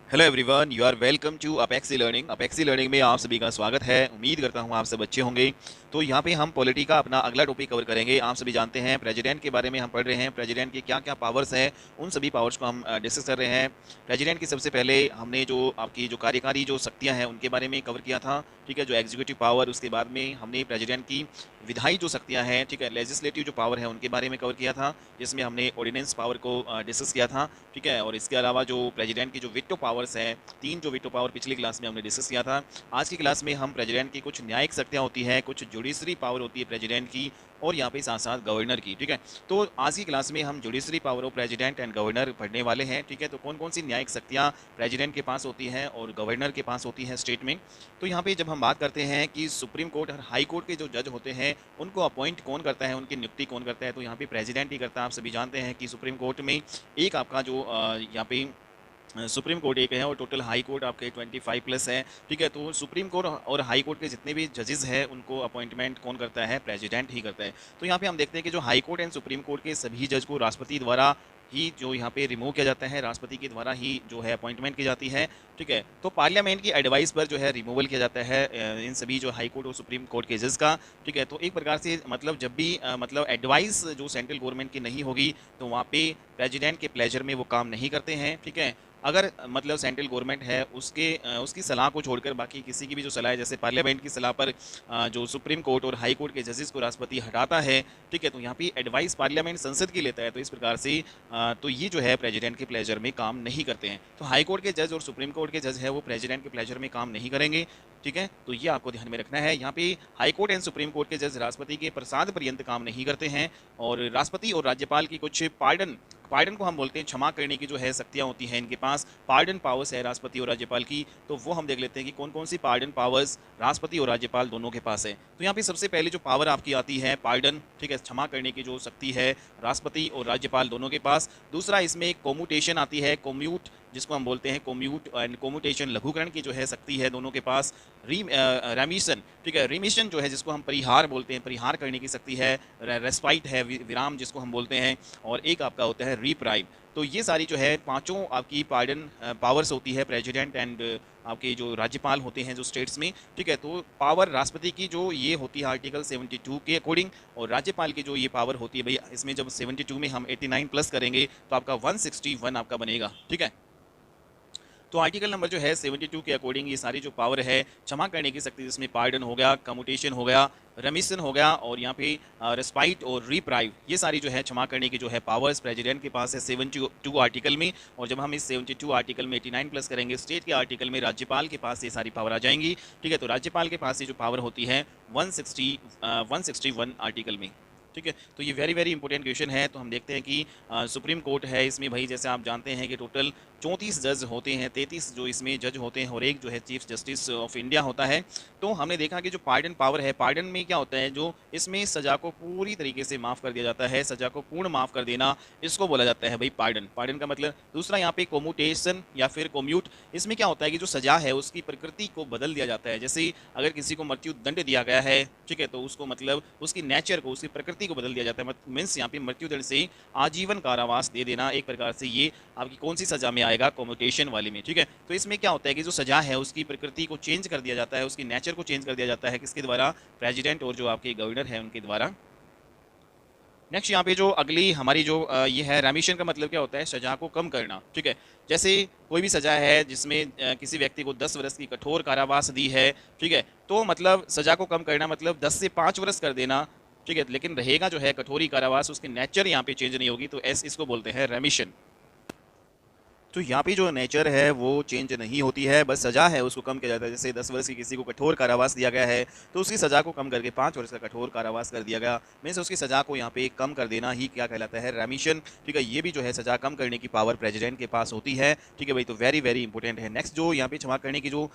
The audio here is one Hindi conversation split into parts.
Hello everyone, you are welcome to Apexy learning. Apexy learning में आप सभी का स्वागत है। उम्मीद करता हूँ आप सब अच्छे होंगे। तो यहाँ पे हम पॉलिटी का अपना अगला टॉपिक कवर करेंगे। आप सभी जानते हैं प्रेसिडेंट के बारे में हम पढ़ रहे हैं। प्रेसिडेंट के क्या क्या पावर्स हैं, उन सभी पावर्स को हम डिस्कस कर रहे हैं। प्रेसिडेंट की सबसे पहले हमने जो आपकी जो कार्यकारी जो शक्तियाँ हैं उनके बारे में कवर किया था, ठीक है, जो एग्जीक्यूटिव पावर। उसके बाद में हमने प्रेसिडेंट की विधायी जो शक्तियाँ हैं, ठीक है, लेजिस्लेटिव जो पावर है उनके बारे में कवर किया था, जिसमें हमने ऑर्डिनेंस पावर को डिस्कस किया था, ठीक है। और इसके अलावा जो प्रेसिडेंट की जो वीटो पावर्स हैं, तीन जो वीटो पावर पिछली क्लास में हमने डिस्कस किया था। आज की क्लास में हम प्रेसिडेंट की कुछ न्यायिक शक्तियाँ होती हैं, कुछ जुडिशरी पावर होती है प्रेसिडेंट की, और यहाँ पे साथ साथ गवर्नर की, ठीक है। तो आज की क्लास में हम judiciary power of president and governor पढ़ने वाले हैं, ठीक है। तो कौन कौन सी न्यायिक शक्तियाँ प्रेसिडेंट के पास होती हैं और गवर्नर के पास होती हैं स्टेट में। तो यहाँ पे जब हम बात करते हैं कि सुप्रीम कोर्ट और हाई कोर्ट के जो जज होते हैं उनको अपॉइंट कौन करता है, उनकी नियुक्ति कौन करता है, तो यहाँ पे प्रेसिडेंट ही करता है। आप सभी जानते हैं कि सुप्रीम कोर्ट में एक आपका जो यहाँ पे सुप्रीम कोर्ट एक है और टोटल हाई कोर्ट आपके 25 प्लस है, ठीक है। तो सुप्रीम कोर्ट और हाई कोर्ट के जितने भी जजेस हैं उनको अपॉइंटमेंट कौन करता है, प्रेसिडेंट ही करता है। तो यहाँ पे हम देखते हैं कि जो high court and supreme court के सभी जज को राष्ट्रपति द्वारा ही जो यहाँ पे रिमूव किया जाता है, राष्ट्रपति के द्वारा ही जो है अपॉइंटमेंट की जाती है, ठीक है। तो पार्लियामेंट की एडवाइस पर जो है रिमूवल किया जाता है इन सभी जो हाई कोर्ट और सुप्रीम कोर्ट के जज का, ठीक है। तो एक प्रकार से मतलब जब भी मतलब एडवाइस जो सेंट्रल गवर्नमेंट की नहीं होगी तो वहाँ पे प्रेसिडेंट के प्लेजर में वो काम नहीं करते हैं, ठीक है। अगर मतलब सेंट्रल गवर्नमेंट है उसकी सलाह को छोड़कर बाकी किसी की भी जो सलाह है, जैसे पार्लियामेंट की सलाह पर जो सुप्रीम कोर्ट और हाई कोर्ट के जजेस को राष्ट्रपति हटाता है, ठीक है, तो यहाँ पे एडवाइस पार्लियामेंट संसद की लेता है। तो इस प्रकार से तो ये जो है प्रेसिडेंट के प्लेजर में काम नहीं करते हैं। तो हाई कोर्ट के जज और सुप्रीम कोर्ट के जज है वो प्रेसिडेंट के प्लेजर में काम नहीं करेंगे, ठीक है। तो ये आपको ध्यान में रखना है। यहाँ पे high court and supreme court के जज राष्ट्रपति के प्रसाद पर्यंत काम नहीं करते हैं, और राष्ट्रपति और राज्यपाल की कुछ पार्डन पार्डन को हम बोलते हैं क्षमा करने की जो है शक्तियाँ होती हैं इनके पास, पार्डन पावर्स है राष्ट्रपति और राज्यपाल की। तो वो हम देख लेते हैं कि कौन कौन सी पार्डन पावर्स राष्ट्रपति और राज्यपाल दोनों के पास है। तो यहाँ पे सबसे पहले जो पावर आपकी आती है पार्डन, ठीक है, क्षमा करने की जो शक्ति है राष्ट्रपति और राज्यपाल दोनों के पास। दूसरा इसमें एक कोम्यूटेशन आती है, कोम्यूट जिसको हम बोलते हैं, कोम्यूट एंड कोम्यूटेशन लघुकरण की जो है शक्ति है दोनों के पास। रेमिशन, ठीक है, रिमिशन जो है जिसको हम परिहार बोलते हैं, परिहार करने की शक्ति है। रेस्पाइट है, विराम जिसको हम बोलते हैं। और एक आपका होता है रीप्राइम। तो ये सारी जो है पांचों आपकी पार्डन पावर्स होती है प्रेसिडेंट एंड आपके जो राज्यपाल होते हैं जो स्टेट्स में, ठीक है। तो पावर राष्ट्रपति की जो ये होती है आर्टिकल 72 के अकॉर्डिंग, और राज्यपाल की जो ये पावर होती है भाई, इसमें जब 72 में हम 89 प्लस करेंगे तो आपका 161 आपका बनेगा, ठीक है। तो आर्टिकल नंबर जो है 72 के अकॉर्डिंग ये सारी जो पावर है क्षमा करने की शक्ति, जिसमें पार्डन हो गया, कम्यूटेशन हो गया, रेमिशन हो गया, और यहाँ पे रेस्पाइट और रिप्राइव, ये सारी जो है क्षमा करने की जो है पावर्स प्रेसिडेंट के पास है 72 आर्टिकल में। और जब हम इस 72 आर्टिकल में 89 प्लस करेंगे स्टेट के आर्टिकल में, राज्यपाल के पास ये सारी पावर आ जाएंगी, ठीक है। तो राज्यपाल के पास ये जो पावर होती है 161 आर्टिकल में, ठीक है। तो ये वेरी वेरी इंपॉर्टेंट क्वेश्चन है। तो हम देखते हैं कि सुप्रीम कोर्ट है, इसमें भाई जैसे आप जानते हैं कि टोटल 34 जज होते हैं, 33 जो इसमें जज होते हैं, और एक जो है चीफ जस्टिस ऑफ इंडिया होता है। तो हमने देखा कि जो पार्डन पावर है, पार्डन में क्या होता है, जो इसमें सजा को पूरी तरीके से माफ़ कर दिया जाता है, सजा को पूर्ण माफ़ कर देना, इसको बोला जाता है भाई पार्डन। पार्डन का मतलब दूसरा यहाँ पे कोम्यूटेशन या फिर कोम्यूट, इसमें क्या होता है कि जो सजा है उसकी प्रकृति को बदल दिया जाता है। जैसे अगर किसी को मृत्यु दंड दिया गया है, ठीक है, तो उसको मतलब उसकी नेचर को, उसकी प्रकृति को बदल दिया जाता है। मीन्स यहाँ पे मृत्यु दंड से आजीवन कारावास दे देना, एक प्रकार से ये आपकी कौन सी सजा में आएगा, कम्यूटेशन वाले में, ठीक है। तो इसमें क्या होता है कि जो सजा है उसकी प्रकृति को चेंज कर दिया जाता है, उसकी नेचर को चेंज कर दिया जाता है, किसके द्वारा, प्रेसिडेंट और जो आपके गवर्नर है उनके द्वारा। नेक्स्ट यहाँ पे जो अगली हमारी जो ये है रेमिशन का मतलब क्या होता है, सजा को कम करना, ठीक है। जैसे कोई भी सजा है जिसमें किसी व्यक्ति को 10 वर्ष की कठोर कारावास दी है, ठीक है, तो मतलब सजा को कम करना मतलब 10 से 5 वर्ष कर देना, ठीक है, लेकिन रहेगा जो है कठोरी कारावास, उसकी नेचर यहाँ पे चेंज नहीं होगी। तो इसको बोलते हैं रेमिशन। तो यहाँ पे जो नेचर है वो चेंज नहीं होती है, बस सजा है उसको कम किया जाता है। जैसे 10 वर्ष की किसी को कठोर कारावास दिया गया है तो उसकी सजा को कम करके 5 वर्ष का कठोर कारावास कर दिया गया, मीन्स उसकी सजा को यहाँ पे कम कर देना ही क्या कहलाता है, रेमिशन, ठीक है। ये भी जो है सजा कम करने की पावर प्रेसिडेंट के पास होती है, ठीक है भाई। तो वेरी वेरी इंपॉर्टेंट है। नेक्स्ट जो यहाँ पे क्षमा करने की जो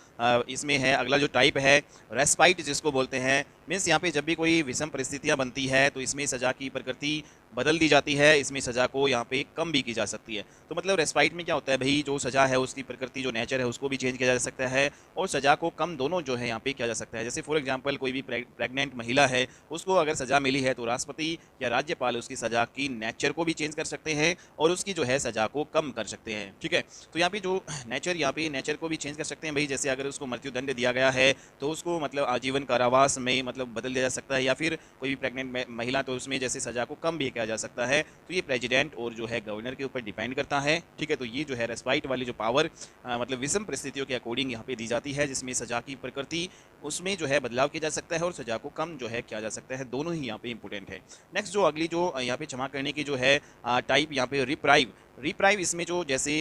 इसमें है अगला जो टाइप है रेस्पाइट जिसको बोलते हैं, मीन्स यहाँ पे जब भी कोई विषम परिस्थितियाँ बनती है तो इसमें सजा की प्रकृति बदल दी जाती है, इसमें सज़ा को यहाँ पे कम भी की जा सकती है। तो मतलब रेस्पाइट में क्या होता है भाई, जो सज़ा है उसकी प्रकृति जो नेचर है उसको भी चेंज किया जा सकता है और सज़ा को कम दोनों जो है यहाँ पे किया जा सकता है। जैसे फॉर एग्जांपल कोई भी प्रेग्नेंट महिला है, उसको अगर सज़ा मिली है तो राष्ट्रपति या राज्यपाल उसकी सज़ा की नेचर को भी चेंज कर सकते हैं और उसकी जो है सज़ा को कम कर सकते हैं। ठीक है, तो यहाँ पे जो नेचर को भी चेंज कर सकते हैं भाई। जैसे अगर उसको मृत्यु दंड दिया गया है तो उसको मतलब आजीवन कारावास में मतलब बदल दिया जा सकता है, या फिर कोई भी प्रेग्नेंट महिला तो उसमें जैसे सज़ा को कम भी किया जा सकता है। तो ये प्रेसिडेंट और जो है गवर्नर के ऊपर डिपेंड करता है। ठीक है, तो ये जो है रेस्पाइट वाली जो पावर मतलब विषम परिस्थितियों के अकॉर्डिंग यहाँ पे दी जाती है, जिसमें सज़ा की प्रकृति उसमें जो है बदलाव किया जा सकता है और सज़ा को कम जो है किया जा सकता है। दोनों ही यहाँ पे इंपॉर्टेंट है। नेक्स्ट जो अगली जो यहाँ पे क्षमा करने की जो है टाइप यहाँ पे रिप्राइव इसमें जो जैसे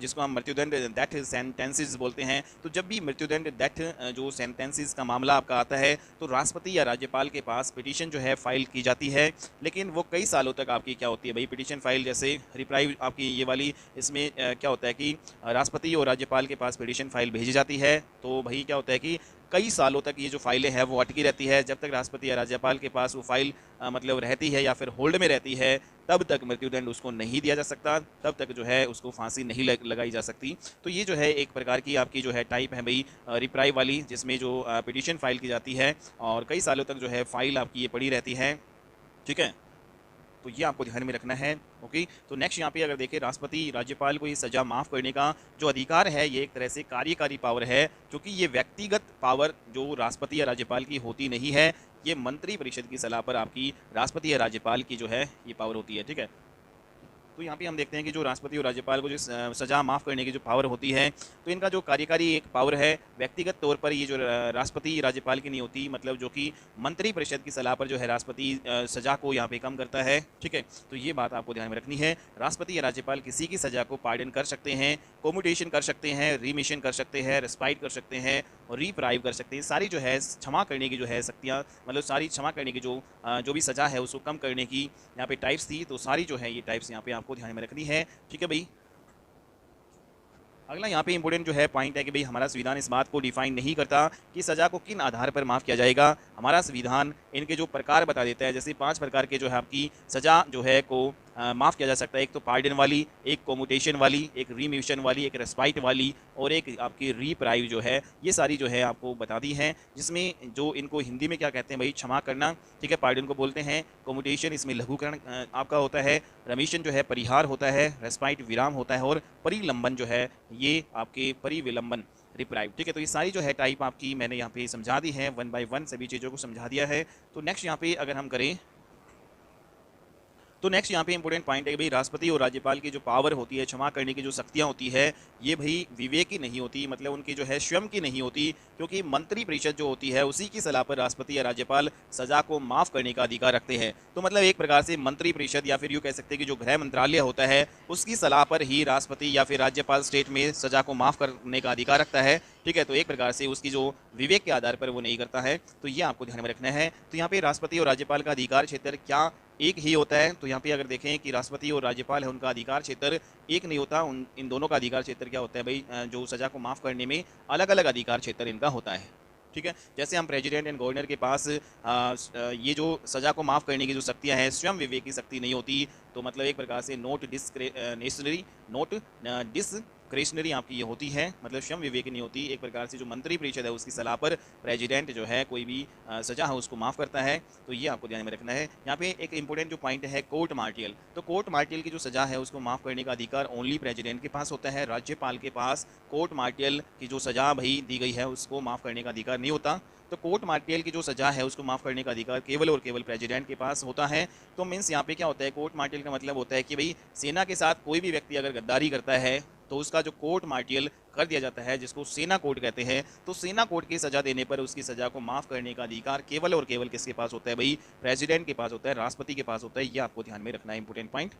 जिसको हम मृत्युदंड डेथ सेंटेंसेस बोलते हैं, तो जब भी मृत्युदंड डेथ जो सेंटेंसेस का मामला आपका आता है तो राष्ट्रपति या राज्यपाल के पास पिटीशन जो है फाइल की जाती है, लेकिन वो कई सालों तक आपकी क्या होती है भाई पिटीशन फाइल। जैसे रिप्राइव आपकी ये वाली इसमें क्या होता है कि राष्ट्रपति और राज्यपाल के पास पिटीशन फाइल भेजी जाती है, तो भाई क्या होता है कि कई सालों तक ये जो फाइलें हैं वो अटकी रहती है। जब तक राष्ट्रपति या राज्यपाल के पास वो फाइल मतलब रहती है या फिर होल्ड में रहती है, तब तक मृत्युदंड उसको नहीं दिया जा सकता, तब तक जो है उसको फांसी नहीं लगाई जा सकती। तो ये जो है एक प्रकार की आपकी जो है टाइप है भाई रिप्राइव वाली, जिसमें जो पिटीशन फाइल की जाती है और कई सालों तक जो है फाइल आपकी ये पड़ी रहती है। ठीक है, तो ये आपको ध्यान में रखना है। ओके, तो नेक्स्ट यहाँ पे अगर देखें, राष्ट्रपति राज्यपाल को ये सज़ा माफ़ करने का जो अधिकार है ये एक तरह से कार्यकारी पावर है, क्योंकि ये व्यक्तिगत पावर जो राष्ट्रपति या राज्यपाल की होती नहीं है, ये मंत्री परिषद की सलाह पर आपकी राष्ट्रपति या राज्यपाल की जो है ये पावर होती है। ठीक है, तो यहाँ पे हम देखते हैं कि जो राष्ट्रपति और राज्यपाल को जो सज़ा माफ़ करने की जो पावर होती है, तो इनका जो कार्यकारी एक पावर है, व्यक्तिगत तौर पर ये जो राष्ट्रपति राज्यपाल की नहीं होती, मतलब जो कि मंत्री परिषद की सलाह पर जो है राष्ट्रपति सज़ा को यहाँ पे कम करता है। ठीक है, तो ये बात आपको ध्यान में रखनी है। राष्ट्रपति या राज्यपाल किसी की सज़ा को पार्डन कर सकते हैं, कोम्यूटेशन कर सकते हैं, रीमिशन कर सकते हैं, रेस्पाइट कर सकते हैं और रिप्राइव कर सकते हैं। सारी जो है क्षमा करने की जो है शक्तियाँ, मतलब सारी क्षमा करने की जो भी सज़ा है उसको कम करने की यहाँ पे टाइप्स थी, तो सारी जो है ये टाइप्स यहाँ पे आपको ध्यान में रखनी है। ठीक है भाई, अगला यहाँ पे इंपॉर्टेंट जो है पॉइंट है कि भाई हमारा संविधान इस बात को डिफाइन नहीं करता कि सज़ा को किन आधार पर माफ़ किया जाएगा। हमारा संविधान इनके जो प्रकार बता देता है, जैसे 5 प्रकार के जो है आपकी सज़ा जो है को माफ़ किया जा सकता है। एक तो पार्डन वाली, एक कोम्यूटेशन वाली, एक रीम्यूशन वाली, एक रेस्पाइट वाली और एक आपकी रिप्राइव जो है, ये सारी जो है आपको बता दी है, जिसमें जो इनको हिंदी में क्या कहते हैं भाई, क्षमा करना। ठीक है, पार्डन को बोलते हैं, कोम्यूटेशन इसमें लघुकरण आपका होता है, रमीशन जो है परिहार होता है, रेस्पाइट विराम होता है और परिलंबन जो है ये आपके परिविलंबन रिप्राइव। ठीक है, तो ये सारी जो है टाइप आपकी मैंने यहाँ पे समझा दी है, 1 बाय 1 सभी चीज़ों को समझा दिया है। तो नेक्स्ट यहाँ पे अगर हम करें, तो नेक्स्ट यहाँ पे इंपॉर्टेंट पॉइंट है कि भाई राष्ट्रपति और राज्यपाल की जो पावर होती है, क्षमा करने की जो शक्तियाँ होती है, ये भाई विवेक की नहीं होती, मतलब उनकी जो है स्वयं की नहीं होती, क्योंकि मंत्री परिषद जो होती है उसी की सलाह पर राष्ट्रपति या राज्यपाल सज़ा को माफ़ करने का अधिकार रखते हैं। तो मतलब एक प्रकार से मंत्री परिषद या फिर यूँ कह सकते हैं कि जो गृह मंत्रालय होता है उसकी सलाह पर ही राष्ट्रपति या फिर राज्यपाल स्टेट में सज़ा को माफ़ करने का अधिकार रखता है। ठीक है, तो एक प्रकार से उसकी जो विवेक के आधार पर वो नहीं करता है, तो ये आपको ध्यान में रखना है। तो यहाँ पे राष्ट्रपति और राज्यपाल का अधिकार क्षेत्र क्या एक ही होता है? तो यहाँ पे अगर देखें कि राष्ट्रपति और राज्यपाल है उनका अधिकार क्षेत्र एक नहीं होता, इन दोनों का अधिकार क्षेत्र क्या होता है भाई, जो सज़ा को माफ़ करने में अलग अलग अधिकार क्षेत्र इनका होता है। ठीक है, जैसे हम प्रेसिडेंट एंड गवर्नर के पास ये जो सज़ा को माफ़ करने की जो शक्तियाँ हैं स्वयं विवेक की शक्ति नहीं होती, तो मतलब एक प्रकार से नोट डिस्क्रेशनरी आपकी ये होती है, मतलब स्वयं विवेक नहीं होती। एक प्रकार से जो मंत्री परिषद है उसकी सलाह पर प्रेसिडेंट जो है कोई भी सज़ा है उसको माफ़ करता है, तो ये आपको ध्यान में रखना है। यहाँ पे एक इंपॉर्टेंट जो पॉइंट है कोर्ट मार्टियल, तो कोर्ट मार्टियल की जो सज़ा है उसको माफ़ करने का अधिकार ओनली प्रेसिडेंट के पास होता है, राज्यपाल के पास कोर्ट मार्टियल की जो सज़ा भाई दी गई है उसको माफ़ करने का अधिकार नहीं होता। तो कोर्ट मार्टियल की जो सज़ा है उसको माफ़ करने का अधिकार केवल और केवल प्रेसिडेंट के पास होता है। तो मीन्स यहाँ पे क्या होता है, कोर्ट मार्टियल का मतलब होता है कि भाई सेना के साथ कोई भी व्यक्ति अगर गद्दारी करता है तो उसका जो कोर्ट मार्टियल कर दिया जाता है, जिसको सेना कोर्ट कहते हैं, तो सेना कोर्ट की सज़ा देने पर उसकी सज़ा को माफ़ करने का अधिकार केवल और केवल किसके पास होता है भाई, प्रेसिडेंट के पास होता है, राष्ट्रपति के पास होता है। ये आपको ध्यान में रखना है, इंपॉर्टेंट पॉइंट।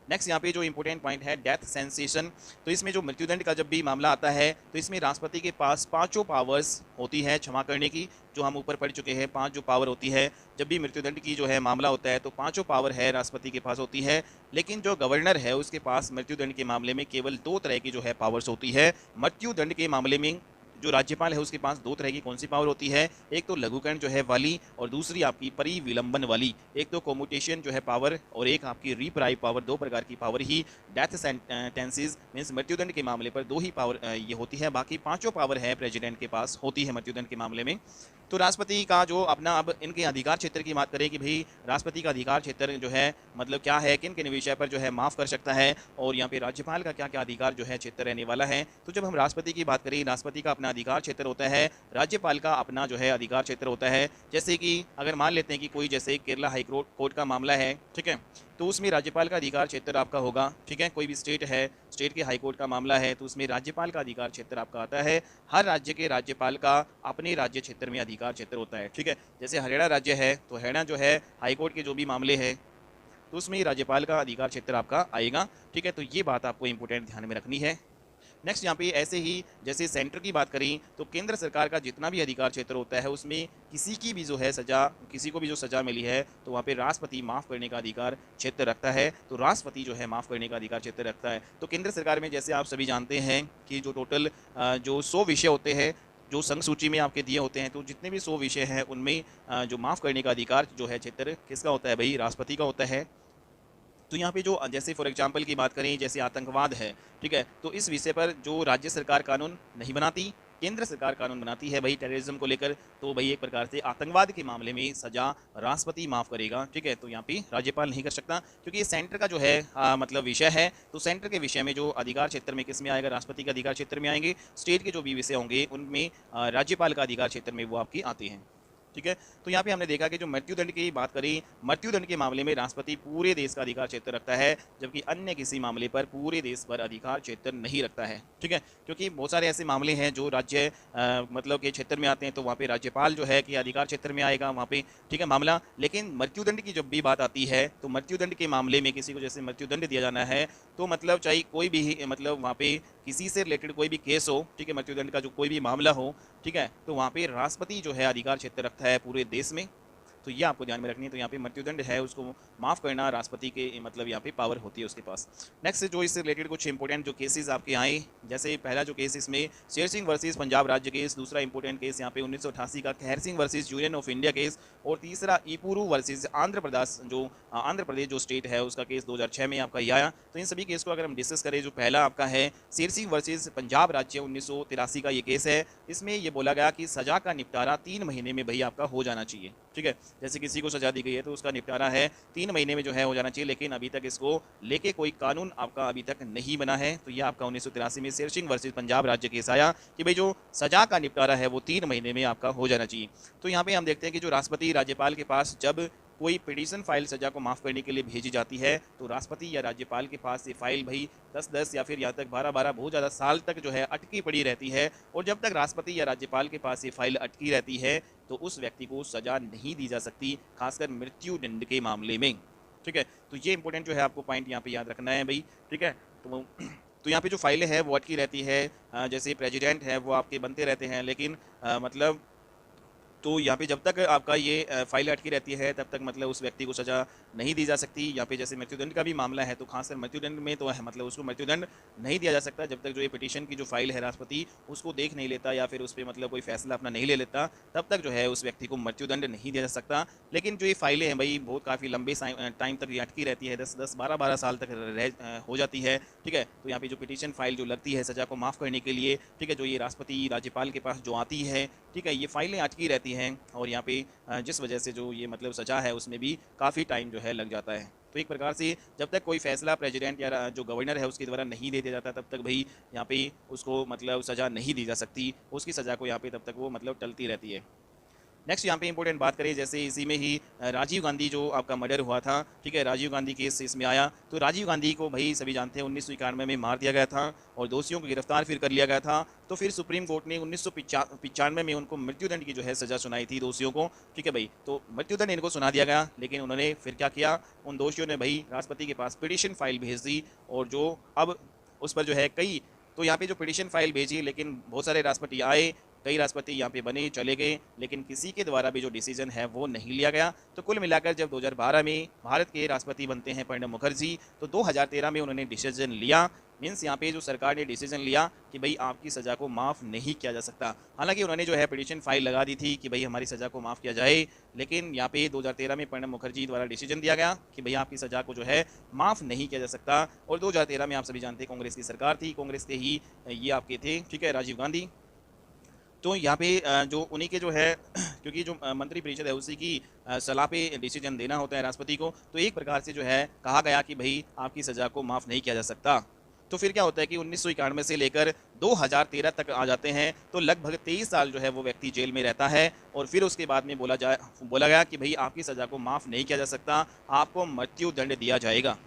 नेक्स्ट यहाँ पे जो इंपॉर्टेंट पॉइंट है डेथ सेंसेशन, तो इसमें जो मृत्युदंड का जब भी मामला आता है तो इसमें राष्ट्रपति के पास 5 पावर्स होती है क्षमा करने की, जो हम ऊपर पढ़ चुके हैं। 5 जो पावर होती है जब भी मृत्युदंड की जो है मामला होता है तो 5 पावर है राष्ट्रपति के पास होती है, लेकिन जो गवर्नर है उसके पास मृत्युदंड के मामले में केवल 2 तरह की जो है पावर्स होती है। मृत्युदंड के मामले में जो राज्यपाल है उसके पास दो तरह की कौन सी पावर होती है, एक तो लघुकरण जो है वाली और दूसरी आपकी परिविलंबन वाली। एक तो कॉम्यूटेशन जो है पावर और एक आपकी रिप्राइव पावर, दो प्रकार की पावर ही डेथ सेंटेंसेस मीन्स मृत्युदंड के मामले पर दो ही पावर ये होती है, बाकी पांचों पावर है प्रेसिडेंट के पास होती है मृत्युदंड के मामले में। तो राष्ट्रपति का जो अपना अब इनके अधिकार क्षेत्र की बात करें कि भाई राष्ट्रपति का अधिकार क्षेत्र जो है मतलब क्या है, किन किन विषय पर जो है माफ़ कर सकता है, और यहाँ पे राज्यपाल का क्या क्या अधिकार जो है क्षेत्र रहने वाला है। तो जब हम राष्ट्रपति की बात करें, राष्ट्रपति का अपना अधिकार क्षेत्र होता है, राज्यपाल का अपना जो है अधिकार क्षेत्र होता है। जैसे कि अगर मान लेते हैं कि कोई जैसे केरला हाई कोर्ट का मामला है, ठीक है, तो उसमें राज्यपाल का अधिकार क्षेत्र आपका होगा, ठीक है। कोई भी स्टेट है, स्टेट के हाई कोर्ट का मामला है, तो उसमें राज्यपाल का अधिकार क्षेत्र आपका आता है। हर राज्य के राज्यपाल का अपने राज्य क्षेत्र में अधिकार क्षेत्र होता है, ठीक है। जैसे हरियाणा राज्य है तो हरियाणा जो है हाई कोर्ट के जो भी मामले हैं तो उसमें राज्यपाल का अधिकार क्षेत्र आपका आएगा, ठीक है। तो ये बात आपको इंपॉर्टेंट ध्यान में रखनी है। नेक्स्ट यहाँ पे ऐसे ही जैसे सेंटर की बात करें तो केंद्र सरकार का जितना भी अधिकार क्षेत्र होता है उसमें किसी की भी जो है सजा, किसी को भी जो सजा मिली है तो वहाँ पे राष्ट्रपति माफ़ करने का अधिकार क्षेत्र रखता है। तो राष्ट्रपति जो है माफ़ करने का अधिकार क्षेत्र रखता है। तो केंद्र सरकार में जैसे आप सभी जानते हैं कि जो टोटल जो 100 विषय होते हैं जो संघ सूची में आपके दिए होते हैं, तो जितने भी 100 विषय हैं उनमें जो माफ़ करने का अधिकार जो है क्षेत्र किसका होता है भाई, राष्ट्रपति का होता है। तो यहाँ पे जो जैसे फॉर एग्जांपल की बात करें जैसे आतंकवाद है, ठीक है, तो इस विषय पर जो राज्य सरकार कानून नहीं बनाती, केंद्र सरकार कानून बनाती है भाई टेररिज्म को लेकर, तो भाई एक प्रकार से आतंकवाद के मामले में सजा राष्ट्रपति माफ करेगा, ठीक है। तो यहाँ पे राज्यपाल नहीं कर सकता क्योंकि ये सेंटर का जो है मतलब विषय है। तो सेंटर के विषय में जो अधिकार क्षेत्र में किस में आएगा, राष्ट्रपति के अधिकार क्षेत्र में आएंगे। स्टेट के जो भी विषय होंगे उनमें राज्यपाल का अधिकार क्षेत्र में वो आपकी आते हैं, ठीक है। तो यहाँ पे हमने देखा कि जो मृत्युदंड की बात करी, मृत्युदंड के मामले में राष्ट्रपति पूरे देश का अधिकार क्षेत्र रखता है, जबकि अन्य किसी मामले पर पूरे देश पर अधिकार क्षेत्र नहीं रखता है, ठीक है। क्योंकि बहुत सारे ऐसे मामले हैं जो राज्य मतलब के क्षेत्र में आते हैं, तो वहाँ पे राज्यपाल जो है कि अधिकार क्षेत्र में आएगा वहाँ पे, ठीक है, मामला। लेकिन मृत्युदंड की जब भी बात आती है तो मृत्युदंड के मामले में किसी को जैसे मृत्युदंड दिया जाना है तो मतलब चाहे कोई भी मतलब वहाँ पे किसी से रिलेटेड कोई भी केस हो, ठीक है, मृत्युदंड का जो कोई भी मामला हो, ठीक है, तो वहाँ पे राष्ट्रपति जो है अधिकार क्षेत्र रखता है पूरे देश में। तो ये आपको ध्यान में रखनी है। तो यहाँ पे मृत्युदंड है उसको माफ़ करना राष्ट्रपति के मतलब यहाँ पे पावर होती है उसके पास। नेक्स्ट जो इससे रिलेटेड कुछ इंपॉर्टेंट जो केसेस आपके आए, जैसे पहला जो केस इसमें शेर सिंह वर्सेस पंजाब राज्य केस, दूसरा इंपॉर्टेंट केस यहाँ पे 1988 का खैर Singh versus union of India case, और तीसरा ईपुरू वर्सेस आंध्र प्रदेश जो स्टेट है उसका केस 2006 में आपका ये आया। तो इन सभी केस को अगर हम डिस्कस करें, जो पहला आपका है शेर सिंह वर्सेस पंजाब राज्य 1983 का ये केस है, इसमें ये बोला गया कि सजा का निपटारा 3 महीने में भाई आपका हो जाना चाहिए, ठीक है। जैसे किसी को सजा दी गई है तो उसका निपटारा है 3 महीने में जो है हो जाना चाहिए, लेकिन अभी तक इसको लेके कोई कानून आपका अभी तक नहीं बना है। तो यह आपका 1983 में शेर सिंह वर्सेस पंजाब राज्य केस आया कि भाई जो सजा का निपटारा है वो 3 महीने में आपका हो जाना चाहिए। तो यहाँ पे हम देखते हैं कि जो राष्ट्रपति राज्यपाल के पास जब कोई पिटीशन फाइल सजा को माफ़ करने के लिए भेजी जाती है तो राष्ट्रपति या राज्यपाल के पास ये फाइल भाई 10-10 या फिर यहाँ तक 12-12 बहुत ज़्यादा साल तक जो है अटकी पड़ी रहती है। और जब तक राष्ट्रपति या राज्यपाल के पास ये फाइल अटकी रहती है तो उस व्यक्ति को सजा नहीं दी जा सकती, खासकर मृत्यु दंड के मामले में, ठीक है। तो ये इंपॉर्टेंट जो है आपको पॉइंट यहाँ पे याद रखना है भाई, ठीक है। तो यहाँ पे जो फाइलें हैं वो अटकी रहती है, जैसे प्रेसिडेंट है वो आपके बनते रहते हैं, लेकिन मतलब तो यहाँ पे जब तक आपका ये फाइल अटकी रहती है तब तक मतलब उस व्यक्ति को सजा नहीं दी जा सकती। यहाँ पे जैसे मृत्युदंड का भी मामला है तो खासकर मृत्युदंड में तो है मतलब उसको मृत्युदंड नहीं दिया जा सकता जब तक जो ये पिटीशन की जो फाइल है राष्ट्रपति उसको देख नहीं लेता या फिर उस पर मतलब कोई फैसला अपना नहीं ले लेता, तब तक जो है उस व्यक्ति को मृत्युदंड नहीं दिया जा सकता। लेकिन जो ये फाइलें हैं भाई बहुत काफ़ी लंबे टाइम तक ये अटकी रहती है, 10-10 12-12 साल तक हो जाती है, ठीक है। तो यहाँ पे जो पिटीशन फाइल जो लगती है सजा को माफ़ करने के लिए, ठीक है, जो ये राष्ट्रपति राज्यपाल के पास जो आती है, ठीक है, ये फाइलें अटकी रहती हैं और यहाँ पे जिस वजह से जो ये मतलब सजा है उसमें भी काफ़ी टाइम जो है लग जाता है। तो एक प्रकार से जब तक कोई फैसला प्रेसिडेंट या जो गवर्नर है उसके द्वारा नहीं दे दिया जाता तब तक भाई यहाँ पे उसको मतलब सज़ा नहीं दी जा सकती, उसकी सज़ा को यहाँ पे तब तक वो मतलब टलती रहती है। नेक्स्ट यहाँ पे इंपॉर्टेंट बात करें, जैसे इसी में ही राजीव गांधी जो आपका मर्डर हुआ था, ठीक है, राजीव गांधी केस इसमें आया। तो राजीव गांधी को भाई सभी जानते हैं 1991 में मार दिया गया था और दोषियों को गिरफ्तार फिर कर लिया गया था। तो फिर सुप्रीम कोर्ट ने 1995 में उनको मृत्युदंड की जो है सज़ा सुनाई थी दोषियों को, ठीक है भाई। तो मृत्युदंड इनको सुना दिया गया, लेकिन उन्होंने फिर क्या किया, उन दोषियों ने भाई राष्ट्रपति के पास पिटीशन फाइल भेज दी और जो अब उस पर जो है कई, तो यहाँ पे जो पिटीशन फाइल भेजी, लेकिन बहुत सारे राष्ट्रपति आए कई राष्ट्रपति यहाँ पे बने, चले गए, लेकिन किसी के द्वारा भी जो डिसीजन है वो नहीं लिया गया। तो कुल मिलाकर जब 2012 में भारत के राष्ट्रपति बनते हैं प्रणब मुखर्जी, तो 2013 में उन्होंने डिसीजन लिया, मीन्स यहाँ पे जो सरकार ने डिसीजन लिया कि भाई आपकी सज़ा को माफ़ नहीं किया जा सकता। हालांकि उन्होंने जो है पिटीशन फाइल लगा दी थी कि भाई हमारी सज़ा को माफ़ किया जाए, लेकिन यहाँ पे 2013 में प्रणब मुखर्जी द्वारा डिसीजन दिया गया कि भाई आपकी सज़ा को जो है माफ़ नहीं किया जा सकता। और 2013 में आप सभी जानते हैं कांग्रेस की सरकार थी, कांग्रेस के ही ये आपके थे, ठीक है, राजीव गांधी। तो यहाँ पे जो उन्हीं के जो है क्योंकि जो मंत्री परिषद है उसी की सलाह पे डिसीजन देना होता है राष्ट्रपति को, तो एक प्रकार से जो है कहा गया कि भाई आपकी सज़ा को माफ़ नहीं किया जा सकता। तो फिर क्या होता है कि 1991 से लेकर 2013 तक आ जाते हैं, तो लगभग 23 साल जो है वो व्यक्ति जेल में रहता है। और फिर उसके बाद में बोला गया कि भाई आपकी सज़ा को माफ़ नहीं किया जा सकता, आपको मृत्यु दंड दिया जाएगा।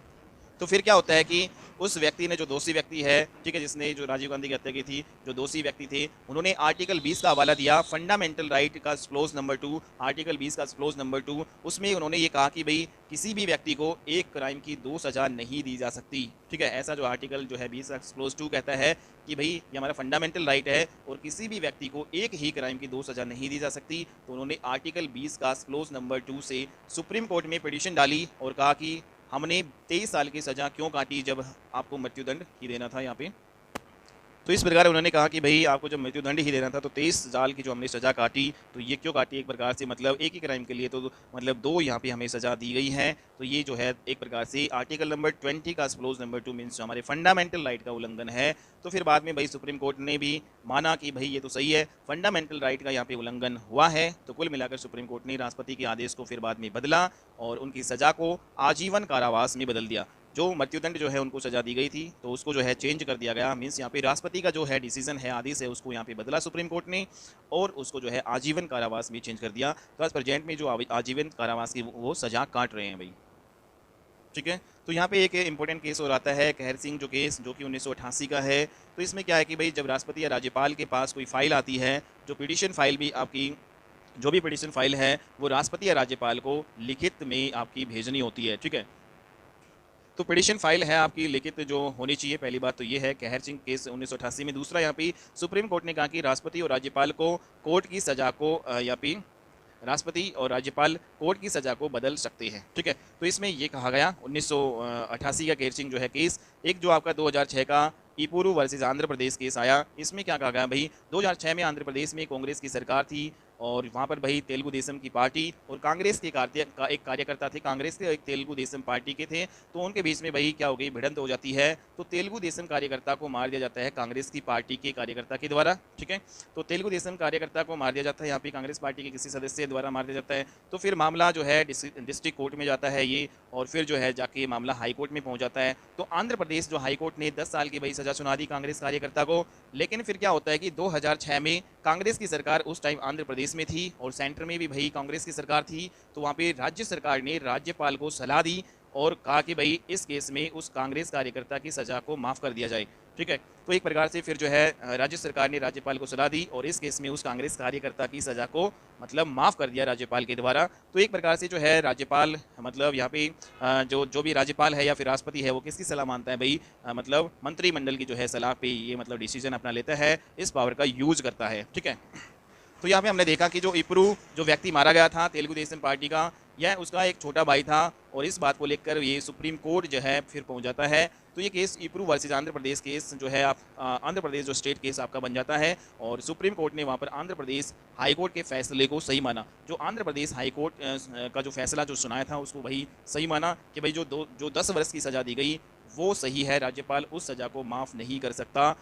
तो फिर क्या होता है कि उस व्यक्ति ने, जो दोषी व्यक्ति है, ठीक है, जिसने जो राजीव गांधी की हत्या की थी, जो दोषी व्यक्ति थे, उन्होंने आर्टिकल 20 का हवाला दिया, फंडामेंटल राइट का क्लोज नंबर 2, आर्टिकल 20 का क्लोज नंबर 2। उसमें उन्होंने ये कहा कि भाई किसी भी व्यक्ति को एक क्राइम की 2 सज़ा नहीं दी जा सकती, ठीक है। ऐसा जो आर्टिकल जो है 20 का क्लोज 2 कहता है कि भाई ये हमारा फंडामेंटल राइट है और किसी भी व्यक्ति को एक ही क्राइम की 2 सज़ा नहीं दी जा सकती। तो उन्होंने आर्टिकल 20 का क्लोज नंबर 2 से सुप्रीम कोर्ट में पिटीशन डाली और कहा कि हमने 23 साल की सज़ा क्यों काटी जब आपको मृत्युदंड ही देना था यहाँ पे। तो इस प्रकार उन्होंने कहा कि भाई आपको जब मृत्युदंड ही देना था तो 23 साल की जो हमने सज़ा काटी, तो ये क्यों काटी एक प्रकार से, मतलब एक ही क्राइम के लिए तो मतलब 2 यहाँ पे हमें सज़ा दी गई है। तो ये जो है एक प्रकार से आर्टिकल नंबर 20 का क्लोज नंबर 2 मीन्स हमारे फंडामेंटल राइट का उल्लंघन है। तो फिर बाद में भाई सुप्रीम कोर्ट ने भी माना कि भाई ये तो सही है, फंडामेंटल राइट का यहाँ पे उल्लंघन हुआ है। तो कुल मिलाकर सुप्रीम कोर्ट ने राष्ट्रपति के आदेश को फिर बाद में बदला और उनकी सज़ा को आजीवन कारावास में बदल दिया। जो मृत्युदंड जो है उनको सजा दी गई थी तो उसको जो है चेंज कर दिया गया, मीन्स यहाँ पे राष्ट्रपति का जो है डिसीजन है, आदेश है, उसको यहाँ पे बदला सुप्रीम कोर्ट ने और उसको जो है आजीवन कारावास में चेंज कर दिया। तो आज प्रेजेंट में जो आजीवन कारावास की वो सजा काट रहे हैं भाई, ठीक है। तो यहाँ पे एक इंपॉर्टेंट केस और आता है कहर सिंह जो केस, जो कि 1988 का है। तो इसमें क्या है कि भाई जब राष्ट्रपति या राज्यपाल के पास कोई फाइल आती है, जो पिटीशन फाइल भी आपकी जो भी पिटीशन फाइल है वो राष्ट्रपति या राज्यपाल को लिखित में आपकी भेजनी होती है, ठीक है। तो पिटीशन फाइल है आपकी लिखित जो होनी चाहिए, पहली बात तो ये है कहर सिंह केस 1988 में। दूसरा यहाँ पे सुप्रीम कोर्ट ने कहा कि राष्ट्रपति और राज्यपाल को कोर्ट की सज़ा को यहाँ पे राष्ट्रपति और राज्यपाल कोर्ट की सज़ा को बदल सकते हैं, ठीक है। तो इसमें ये कहा गया 1988 का कहर सिंह जो है केस। एक जो आपका 2006 का ईपुरू वर्सेस आंध्र प्रदेश केस आया, इसमें क्या कहा गया भाई 2006 में आंध्र प्रदेश में कांग्रेस की सरकार थी और वहाँ पर भाई तेलुगु देशम की पार्टी और कांग्रेस के एक कार्यकर्ता थे, कांग्रेस के एक तेलुगु देशम पार्टी के थे। तो उनके बीच में भाई क्या हो गई, भिड़ंत हो जाती है। तो तेलुगु देशम कार्यकर्ता को मार दिया जाता है कांग्रेस की पार्टी के कार्यकर्ता के द्वारा, ठीक है। तो तेलुगु देशम कार्यकर्ता को मार दिया जाता है, यहाँ पे कांग्रेस पार्टी के किसी सदस्य द्वारा मार दिया जाता है। तो फिर मामला जो है डिस्ट्रिक्ट कोर्ट में जाता है ये, और फिर जो है जाके मामला हाई कोर्ट में पहुँच जाता है। तो आंध्र प्रदेश जो हाई कोर्ट ने 10 साल की भाई सज़ा सुना दी कांग्रेस कार्यकर्ता को। लेकिन फिर क्या होता है कि 2006 में कांग्रेस की सरकार उस टाइम आंध्र प्रदेश में थी और सेंटर में भी भाई कांग्रेस की सरकार थी। तो वहाँ पे राज्य सरकार ने राज्यपाल को सलाह दी और कहा कि भाई इस केस में उस कांग्रेस कार्यकर्ता की सज़ा को माफ़ कर दिया जाए, ठीक है। तो एक प्रकार से फिर जो है राज्य सरकार ने राज्यपाल को सलाह दी और इस केस में उस कांग्रेस कार्यकर्ता की सज़ा को मतलब माफ़ कर दिया राज्यपाल के द्वारा। तो एक प्रकार से जो है राज्यपाल मतलब यहाँ पे जो भी राज्यपाल है या फिर राष्ट्रपति है वो किसकी सलाह मानता है भाई, मतलब मंत्रिमंडल की जो है सलाह पे ये मतलब डिसीजन अपना लेता है, इस पावर का यूज करता है, ठीक है। तो यहाँ पे हमने देखा कि जो इपरू जो व्यक्ति मारा गया था तेलुगु देशम पार्टी का, यह उसका एक छोटा भाई था और इस बात को लेकर ये सुप्रीम कोर्ट जो है फिर पहुँच जाता है। तो ये case इपरू versus Andhra Pradesh case जो है आप आंध्र प्रदेश जो स्टेट केस आपका बन जाता है और सुप्रीम कोर्ट ने वहाँ पर आंध्र प्रदेश हाई कोर्ट के फैसले को सही माना। जो आंध्र प्रदेश हाई कोर्ट का जो फैसला जो सुनाया था उसको वही सही माना कि भाई जो 10 वर्ष की सज़ा दी गई वो सही है, राज्यपाल उस सज़ा को माफ़ नहीं कर सकता।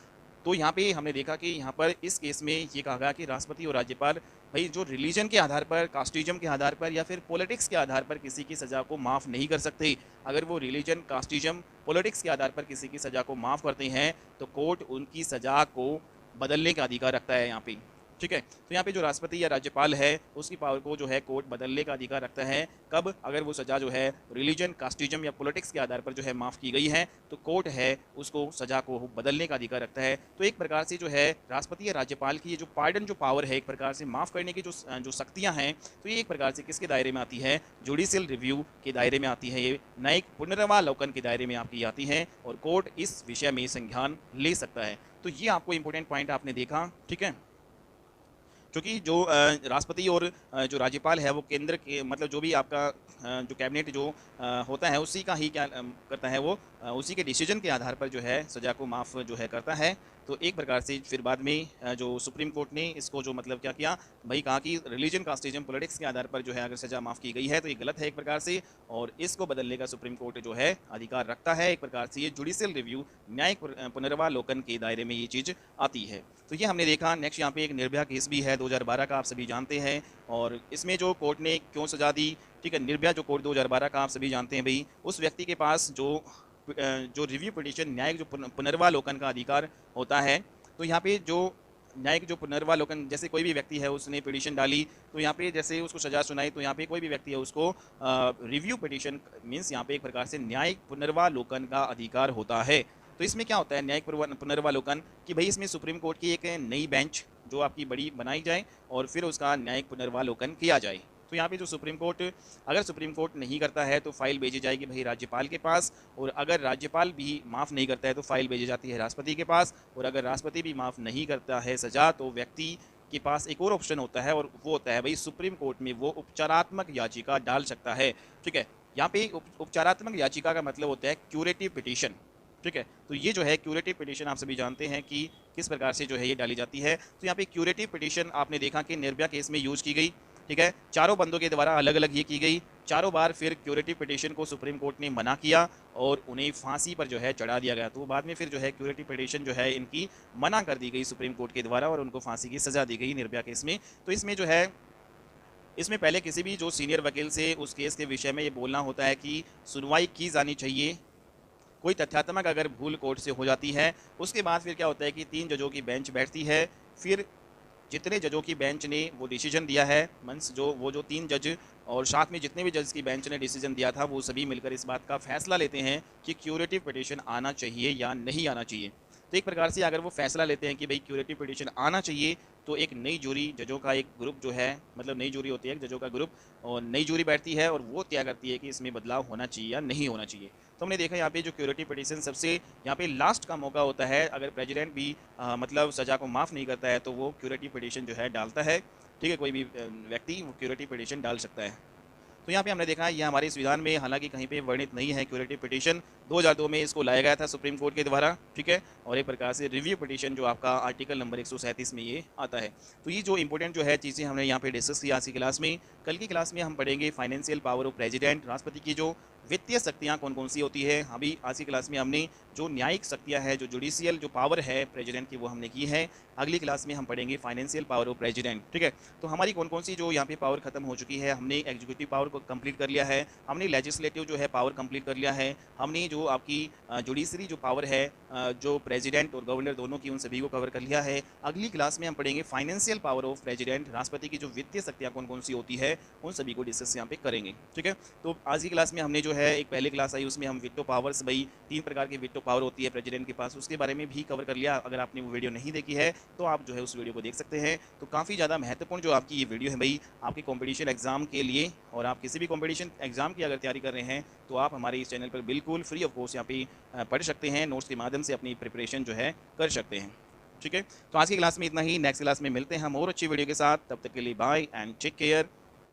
तो यहाँ पे हमने देखा कि यहाँ पर इस केस में ये कहा गया कि राष्ट्रपति और राज्यपाल भाई जो रिलीजन के आधार पर, कास्टिज्म के आधार पर या फिर पॉलिटिक्स के आधार पर किसी की सज़ा को माफ़ नहीं कर सकते। अगर वो रिलीजन, कास्टिज्म, पॉलिटिक्स के आधार पर किसी की सज़ा को माफ़ करते हैं तो कोर्ट उनकी सज़ा को बदलने का अधिकार रखता है यहाँ पे, ठीक है। तो यहाँ पे जो राष्ट्रपति या राज्यपाल है उसकी पावर को जो है कोर्ट बदलने का अधिकार रखता है। कब, अगर वो सज़ा जो है रिलीजन, कास्टिज्म या पॉलिटिक्स के आधार पर जो है माफ़ की गई है तो कोर्ट है उसको सज़ा को बदलने का अधिकार रखता है। तो एक प्रकार से जो है राष्ट्रपति या राज्यपाल की ये जो पार्डन जो पावर है, एक प्रकार से माफ़ करने की जो शक्तियाँ हैं, तो ये एक प्रकार से किसके दायरे में आती है, जुडिशियल रिव्यू के दायरे में आती है, ये न्यायिक पुनर्वालोकन के दायरे में आपकी आती है और कोर्ट इस विषय में संज्ञान ले सकता है। तो ये आपको इंपॉर्टेंट पॉइंट आपने देखा, ठीक है। क्योंकि जो राष्ट्रपति और जो राज्यपाल है वो केंद्र के मतलब जो भी आपका जो कैबिनेट जो होता है उसी का ही क्या करता है वो उसी के डिसीजन के आधार पर जो है सज़ा को माफ़ जो है करता है। तो एक प्रकार से फिर बाद में जो सुप्रीम कोर्ट ने इसको जो मतलब क्या किया भाई कहा कि रिलीजन कास्टिज्म पॉलिटिक्स के आधार पर जो है अगर सज़ा माफ़ की गई है तो ये गलत है एक प्रकार से, और इसको बदलने का सुप्रीम कोर्ट जो है अधिकार रखता है। एक प्रकार से ये जुडिशियल रिव्यू न्यायिक पुनर्वालोकन के दायरे में ये चीज़ आती है। तो ये हमने देखा। नेक्स्ट यहाँ पे एक निर्भया केस भी है 2012 का, आप सभी जानते हैं, और इसमें जो कोर्ट ने क्यों सजा दी, ठीक है, निर्भया जो कोर्ट 2012 का आप सभी जानते हैं भाई, उस व्यक्ति के पास जो रिव्यू पिटीशन न्यायिक जो पुनर्वालोकन का अधिकार होता है। तो यहाँ पे जो न्यायिक जो पुनर्वालोकन, जैसे कोई भी व्यक्ति है उसने पिटीशन डाली तो यहाँ पे जैसे उसको सजा सुनाई, तो यहाँ पे कोई भी व्यक्ति है उसको रिव्यू पिटीशन मीन्स यहाँ पे एक प्रकार से न्यायिक पुनर्वालोकन का अधिकार होता है। तो इसमें क्या होता है न्यायिक पुनर्वालोकन कि भाई इसमें सुप्रीम कोर्ट की एक नई बेंच जो आपकी बड़ी बनाई जाए और फिर उसका न्यायिक पुनर्वालोकन किया जाए। तो यहाँ पे जो सुप्रीम कोर्ट, अगर सुप्रीम कोर्ट नहीं करता है तो फाइल भेजी जाएगी भाई राज्यपाल के पास, और अगर राज्यपाल भी माफ़ नहीं करता है तो फाइल भेजी जाती है राष्ट्रपति के पास, और अगर राष्ट्रपति भी माफ़ नहीं करता है सज़ा तो व्यक्ति के पास एक और ऑप्शन होता है, और वो होता है भाई सुप्रीम कोर्ट में वो उपचारात्मक याचिका डाल सकता है। ठीक है, यहाँ पे उपचारात्मक याचिका का मतलब होता है क्यूरेटिव पिटीशन। ठीक है, तो ये जो है क्यूरेटिव पिटीशन आप सभी जानते हैं कि किस प्रकार से जो है ये डाली जाती है। तो यहाँ पे क्यूरेटिव पिटीशन आपने देखा कि निर्भया केस में यूज़ की गई। ठीक है, चारों बंदों के द्वारा अलग अलग ये की गई, चारों बार फिर क्यूरेटिव पिटीशन को सुप्रीम कोर्ट ने मना किया और उन्हें फांसी पर जो है चढ़ा दिया गया। तो बाद में फिर जो है क्यूरेटिव पिटीशन जो है इनकी मना कर दी गई सुप्रीम कोर्ट के द्वारा और उनको फांसी की सज़ा दी गई निर्भया केस में। तो इसमें जो है इसमें पहले किसी भी जो सीनियर वकील से उस केस के विषय में ये बोलना होता है कि सुनवाई की जानी चाहिए। कोई तथ्यात्मक अगर भूल कोर्ट से हो जाती है उसके बाद फिर क्या होता है कि 3 जजों की बेंच बैठती है। फिर जितने जजों की बेंच ने वो डिसीजन दिया है, मीन्स जो 3 जज और साथ में जितने भी जज की बेंच ने डिसीजन दिया था वो सभी मिलकर इस बात का फैसला लेते हैं कि क्यूरेटिव पिटीशन आना चाहिए या नहीं आना चाहिए। तो एक प्रकार से अगर वो फैसला लेते हैं कि भाई क्यूरेटिव पिटीशन आना चाहिए तो एक नई जूरी जजों का एक ग्रुप जो है, मतलब नई जूरी होती है एक जजों का ग्रुप, और नई जूरी बैठती है और वो तय करती है कि इसमें बदलाव होना चाहिए या नहीं होना चाहिए। तो हमने देखा यहाँ पे जो क्यूरेटिव पिटीशन सबसे यहाँ पे लास्ट का मौका होता है। अगर प्रेसिडेंट भी मतलब सज़ा को माफ़ नहीं करता है तो वो क्यूरेटिव पिटीशन जो है डालता है। ठीक है, कोई भी व्यक्ति वो क्यूरेटिव पिटीशन डाल सकता है। तो यहाँ पे हमने देखा है ये हमारे संविधान में हालांकि कहीं पे वर्णित नहीं है क्यूरेटिव पिटीशन। 2002 में इसको लाया गया था सुप्रीम कोर्ट के द्वारा। ठीक है, और एक प्रकार से रिव्यू पिटीशन जो आपका आर्टिकल नंबर 137 में ये आता है। तो ये जो इंपॉर्टेंट जो है चीज़ें हमने यहाँ पे डिस्कस किया आज की क्लास में। कल की क्लास में हम पढ़ेंगे फाइनेंशियल पावर ऑफ प्रेसिडेंट, राष्ट्रपति की जो वित्तीय शक्तियाँ कौन कौन सी होती है। अभी आज की क्लास में हमने जो न्यायिक शक्तियाँ है, जो जुडिशियल जो पावर है प्रेसिडेंट की, वो हमने की है। अगली क्लास में हम पढ़ेंगे फाइनेंशियल पावर ऑफ प्रेसिडेंट। ठीक है, तो हमारी कौन कौन सी जो यहाँ पे पावर खत्म हो चुकी है। हमने एग्जीक्यूटिव पावर को कंप्लीट कर लिया है, हमने लेजिस्लेटिव जो है पावर कंप्लीट कर लिया है, हमने जो आपकी जुडिशरी जो पावर है जो प्रेसिडेंट और गवर्नर दोनों की, उन सभी को कवर कर लिया है। अगली क्लास में हम पढ़ेंगे फाइनेंशियल पावर ऑफ प्रेसिडेंट, राष्ट्रपति की जो वित्तीय शक्तियाँ कौन कौन सी होती है उन सभी को डिस्कस यहाँ पे करेंगे। ठीक है, तो आज की क्लास में हमने जो है एक पहले क्लास आई उसमें हम विटो पावर्स, भाई 3 प्रकार की विटो पावर होती है प्रेसिडेंट के पास, उसके बारे में भी कवर कर लिया। अगर आपने वो वीडियो नहीं देखी है तो आप जो है उस वीडियो को देख सकते हैं। तो काफ़ी ज़्यादा महत्वपूर्ण जो आपकी ये वीडियो है भाई आपके कॉम्पिटिशन एग्जाम के लिए, और आप किसी भी कॉम्पिटिशन एग्जाम की अगर तैयारी कर रहे हैं तो आप हमारे इस चैनल पर बिल्कुल फ्री ऑफ कॉस्ट यहाँ पे पढ़ सकते हैं, नोट्स के माध्यम से अपनी प्रिपरेशन जो है कर सकते हैं। ठीक है, तो आज की क्लास में इतना ही। नेक्स्ट क्लास में मिलते हैं हम और अच्छी वीडियो के साथ। तब तक के लिए बाय एंड टेक केयर।